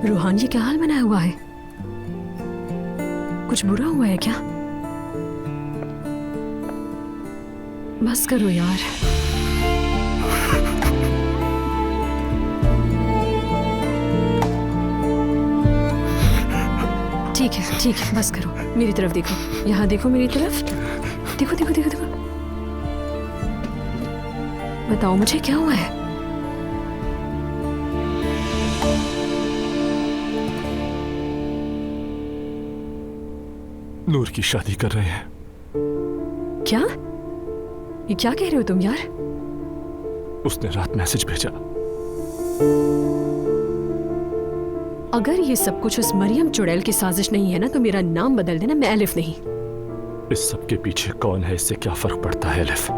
रूहान, ये क्या हाल बनाया हुआ है? कुछ बुरा हुआ है क्या? बस करो यार। ठीक है, बस करो। मेरी तरफ देखो, यहाँ देखो, मेरी तरफ देखो, देखो देखो देखो। बताओ मुझे क्या हुआ है? नूर की शादी कर रहे हैं। क्या? ये क्या कह रहे हो तुम यार? उसने रात मैसेज भेजा। अगर ये सब कुछ उस मरियम चुड़ैल की साजिश नहीं है ना, तो मेरा नाम बदल देना, मैं एलिफ नहीं। इस सब के पीछे कौन है, इससे क्या फर्क पड़ता है एलिफ?